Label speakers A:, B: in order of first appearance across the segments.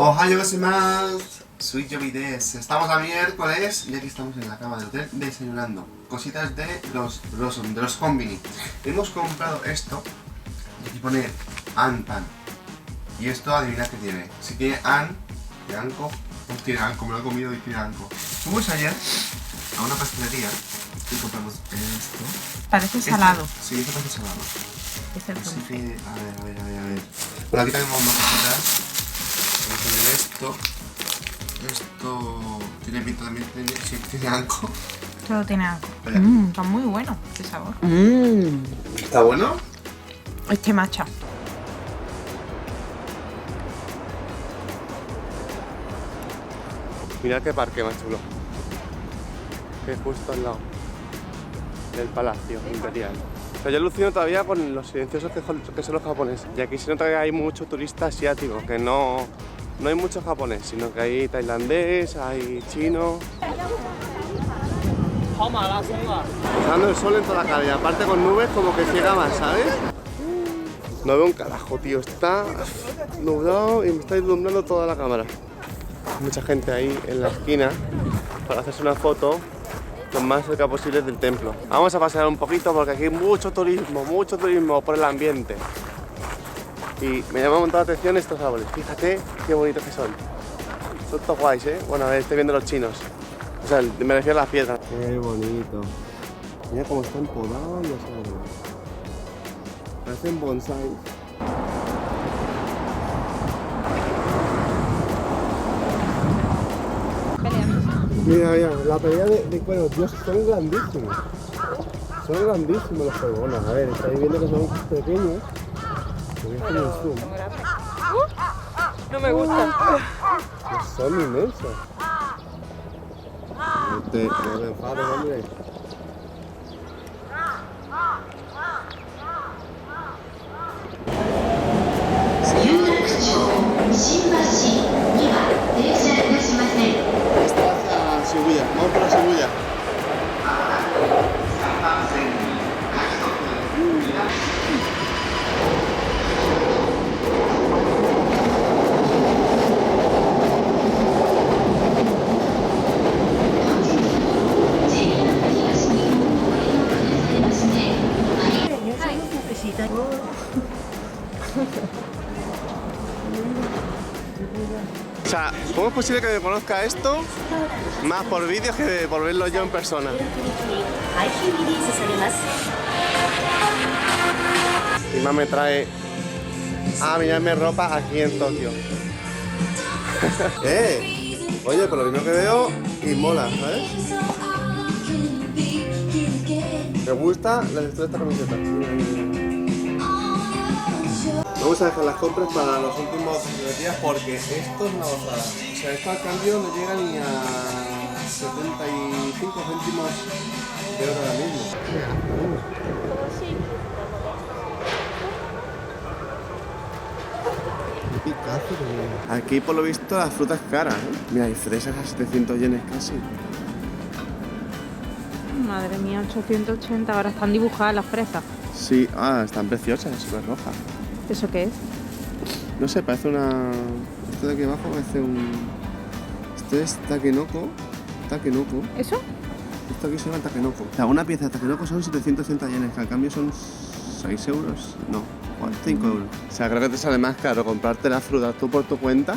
A: Ohayou gozaimasu, soy Yovides. Estamos a miércoles y aquí estamos en la cama del hotel desayunando. Cositas de los Blossom, de los Combini. Hemos comprado esto y aquí pone An-Pan. Y esto adivina qué tiene. Si tiene An, de Anko, pues tiene Anko, me lo he comido y tiene Anko. Fuimos ayer a una pastelería y compramos esto.
B: Parece salado.
A: Sí, esto parece salado.
B: Es el
A: Así que, a ver. Bueno, aquí tenemos más cositas. Vamos a ver esto. Esto tiene pinta también, tiene Anko.
B: Todo tiene algo. Está muy bueno este sabor.
A: ¿Está bueno?
B: Este matcha.
C: Mirad qué parque más chulo. Que es justo al lado del Palacio Imperial. O sea, yo alucino todavía con los silenciosos que son los japoneses. Y aquí se nota que hay mucho turista asiático, que no hay mucho japonés, sino que hay tailandés, hay chino. Dando el sol en toda la cara y aparte con nubes como que ciega más, ¿sabes? No veo un carajo, tío. Está nublado y me está iluminando toda la cámara. Mucha gente ahí en la esquina para hacerse una foto lo más cerca posible del templo. Vamos a pasear un poquito porque aquí hay mucho turismo por el ambiente. Y me llama un montón la atención estos árboles. Fíjate qué bonitos que son. Son todos guays, ¿eh? Bueno, a ver, estoy viendo los chinos. O sea, me refiero a las piedras. Qué bonito. Mira cómo están podados los árboles. Parecen bonsai. Mira, la pelea de cuervos, Dios, son grandísimos. Son grandísimos los cuervos. A ver, estáis viendo que son pequeños. Voy a hacer un zoom.
B: No me gusta.
C: Son inmensos. No te enfades, hombre. Shibuya, vamos para Shibuya. O sea, ¿cómo es posible que me conozca esto más por vídeos que por verlo yo en persona? Y más me trae a mirarme ropa aquí en Tokio. Oye, por lo mismo que veo y mola, ¿sabes? Me gusta la textura de esta camiseta. Vamos a dejar las compras para los últimos días porque esto es una gozada. O sea, esto al cambio no llega ni a 75 céntimos de euro ahora mismo. Aquí por lo visto la fruta es cara, ¿eh? Mira, hay fresas a 700 yenes casi.
B: Madre mía, 880. Ahora están dibujadas las fresas.
C: Sí, están preciosas, súper rojas.
B: ¿Eso qué es?
C: No sé, parece una... Esto de aquí abajo parece un... Esto es takenoko.
B: ¿Eso?
C: Esto aquí se llama takenoko. O sea, una pieza de takenoko son 780 yenes, que al cambio son 6 euros. No, 5 euros. O sea, creo que te sale más caro comprarte las frutas tú por tu cuenta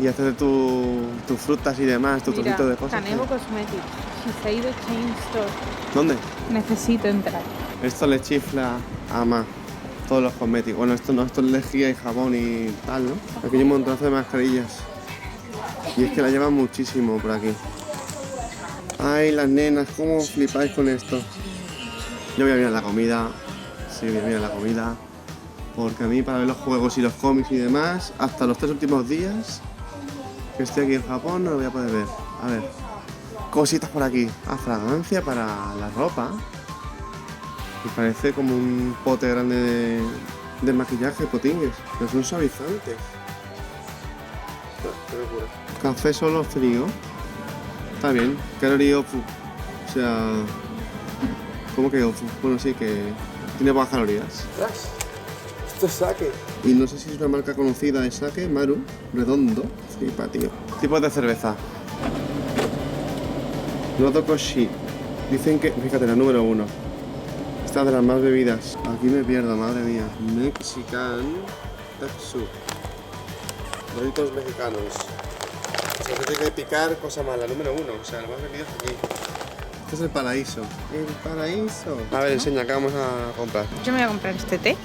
C: y hacerte tus frutas y demás, tu trocito de cosas.
B: Kanebo Cosmetics. Shiseido Chain Store.
C: ¿Dónde?
B: Necesito entrar.
C: Esto le chifla a Ama. Todos los cosméticos. Bueno, esto no, esto es lejía y jabón y tal, ¿no? Aquí hay un montonazo de mascarillas. Y es que la llevan muchísimo por aquí. Ay, las nenas, ¿cómo flipáis con esto? Yo voy a mirar la comida. Sí, voy a mirar la comida. Porque a mí, para ver los juegos y los cómics y demás, hasta los 3 últimos días que estoy aquí en Japón, no lo voy a poder ver. A ver. Cositas por aquí. Fragancia para la ropa. Me parece como un pote grande de maquillaje, potingues, pero son suavizantes. Qué locura. Café solo frío. Está bien. Calorie off. O sea, ¿cómo que off? Bueno, sí, que tiene pocas calorías. Esto es sake. Y no sé si es una marca conocida de sake, Maru, redondo. Flipa, tío. Tipos de cerveza. Nodokoshi. Dicen que, fíjate, la número 1. Esta de las más bebidas. Aquí me pierdo, madre mía. Mexican Tatsu. Doritos mexicanos. O sea, que tiene que picar cosa mala, número 1. O sea, lo más bebido es aquí. Este es el paraíso. El paraíso. A ver, enseña, ¿qué vamos a comprar?
B: Yo me voy a comprar este té.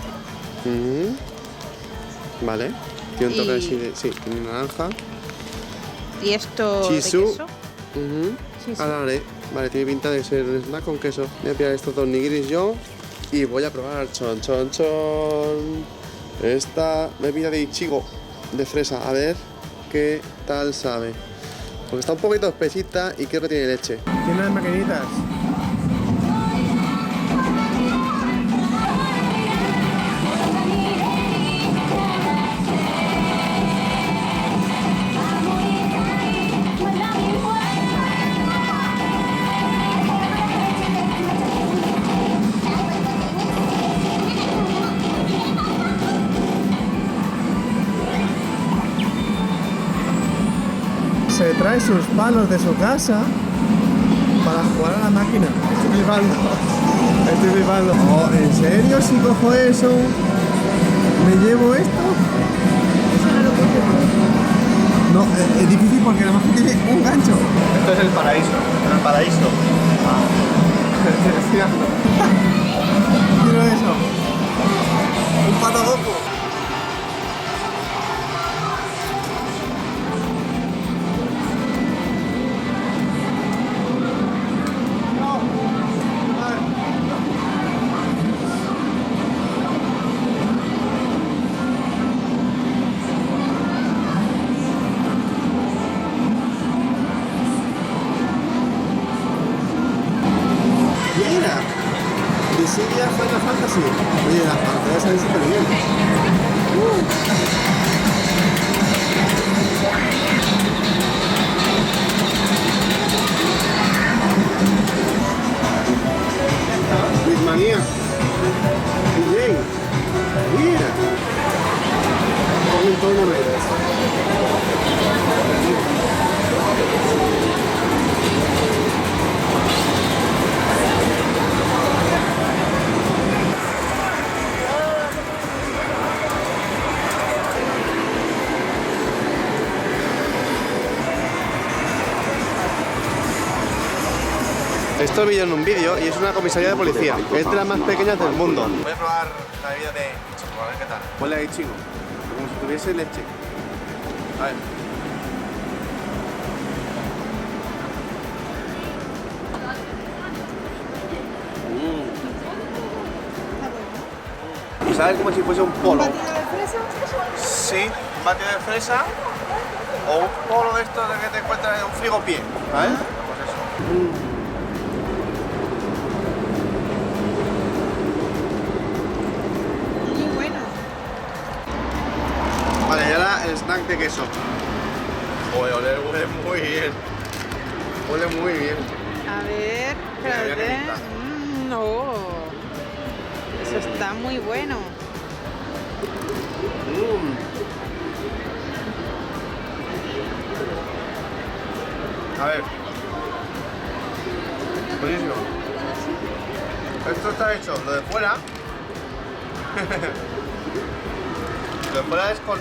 C: Vale. Tiene un toque así de... Sí, tiene naranja.
B: Y esto
C: Chisu.
B: de queso. Chisu.
C: Ahora haré. Vale, tiene pinta de ser un snack con queso. Voy a pillar estos 2 nigiris yo. Y voy a probar chon. Esta bebida de Ichigo. De fresa. A ver qué tal sabe. Porque está un poquito espesita y creo que tiene leche. Tiene las maquinitas. Se trae sus palos de su casa para jugar a la máquina. Estoy flipando. Oh, ¿en serio? Si cojo eso, ¿me llevo esto? No, es difícil porque nada más que tiene un gancho. Esto es el paraíso. El paraíso. Quiero eso. Un pato Goku. Dissidia Final Fantasy. Oye, las pantallas salen súper bien. Bitmania. DJ. Mira. Ponen todo monedas. Esto vi yo en un vídeo y es una comisaría de policía. Es de las más pequeñas del mundo. Voy a probar la bebida de Ichigo, a ver qué tal. Huele a Ichigo, como si tuviese leche. A ver. ¿Sabes? Como si fuese un polo.
B: ¿Un batido de fresa?
C: Sí, un batido de fresa o un polo de estos de que te encuentras en un frigopié, ¿sabes? Pues eso.
B: Muy bueno.
C: Vale, y ahora el snack de queso. Huele muy bien. Huele muy bien.
B: A ver,
C: Mira, mira qué
B: espérate.
C: pinta.
B: No. Eso está muy bueno.
C: A ver. Buenísimo. Esto está hecho, lo de fuera. Lo de fuera es con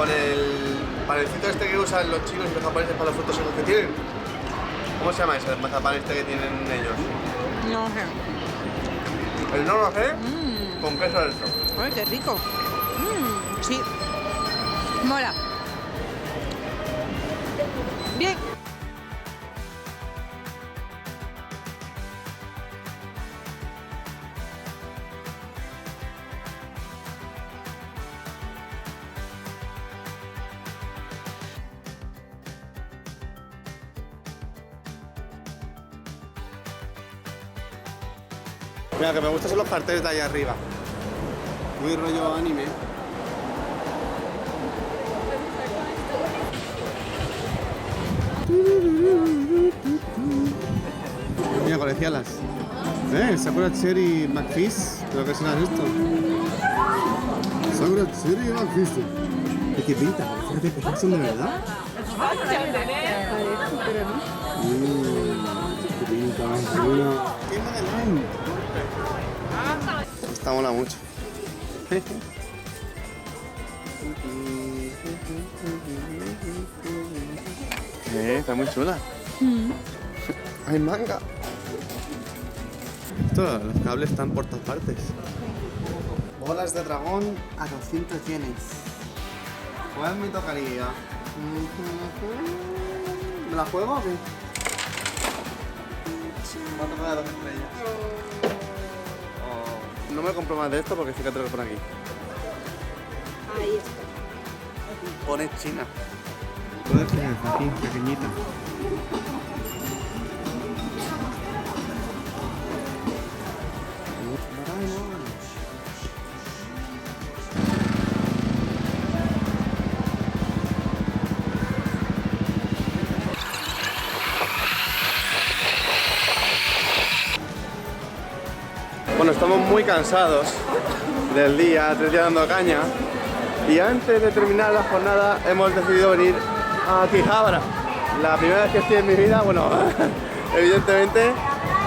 C: el panecito este que usan los chinos y los japoneses para los frutos secos que tienen. ¿Cómo se llama ese mazapán este que tienen ellos?
B: No sé.
C: El no lo sé, con queso dentro.
B: Ay, qué rico. Sí. Mola. Bien.
C: Mira, que me gustan son los carteles de ahí arriba. Muy rollo anime. Mira, colegialas. Sakura Cherry McFish. Creo que será esto. Sakura, ¿serio has visto? ¿De qué pinta? Fíjate que son de verdad.
B: Parece, pero no.
C: Qué pinta, Sakura. ¡Qué modelón! Esta mola mucho. Está muy chula. Hay manga. Los cables están por todas partes. Bolas de dragón a 200 yenes. ¿Cuál me tocaría? ¿Me la juego o qué? Va a tocar 2 estrellas. Oh. No me compro más de esto porque fíjate lo que pone aquí.
B: Ahí está.
C: Pone China. Puede ser aquí, pequeñita. Bueno, estamos muy cansados del día, 3 días dando caña, y antes de terminar la jornada hemos decidido venir a Akihabara. La primera vez que estoy en mi vida, bueno, evidentemente,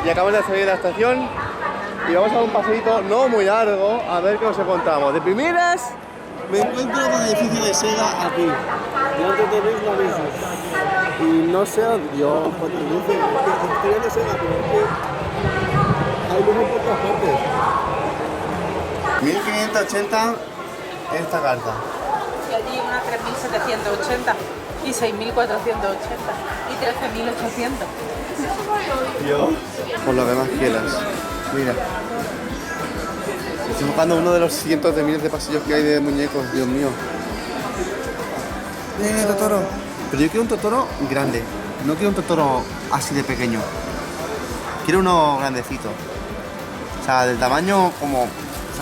C: y acabamos de salir de la estación y vamos a dar un paseíto no muy largo a ver qué nos encontramos. De primeras me encuentro con el edificio de Sega aquí, delante tenéis la misma, y no sé, Dios, cuando dicen que estoy de Sega, pero es que hay luces por todas partes. 1580 esta carta.
B: Y allí una 3.780 y 6.480 y 13.800.
C: Dios. Por lo que más quieras. Mira. Estoy buscando uno de los cientos de miles de pasillos que hay de muñecos, Dios mío. Totoro. Pero yo quiero un Totoro grande. No quiero un Totoro así de pequeño. Quiero uno grandecito. O sea, del tamaño como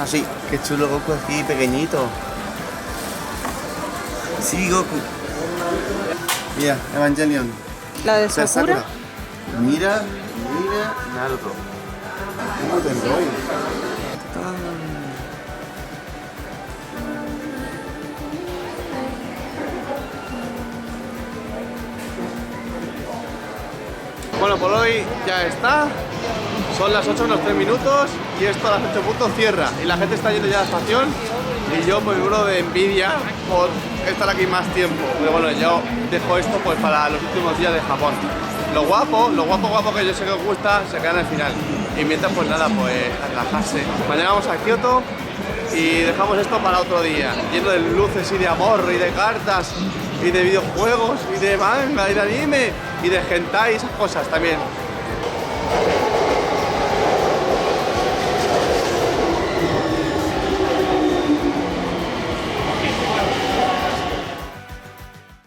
C: así. Qué chulo Goku aquí, pequeñito. Sí, Goku. Mira, Evangelion.
B: La de
C: O sea,
B: Sakura.
C: Mira, Naruto. ¿Cómo te doy? Bueno, por hoy ya está. Son las 8 menos 3 minutos y esto a las 8 puntos cierra. Y la gente está yendo ya a la estación y yo me muero de envidia por estar aquí más tiempo. Pero bueno, yo dejo esto pues para los últimos días de Japón. Lo guapo que yo sé que os gusta se queda en el final. Y mientras pues nada, pues a relajarse. Mañana vamos a Kioto y dejamos esto para otro día. Lleno de luces y de amor y de cartas y de videojuegos y de manga y de anime y de hentai y esas cosas también.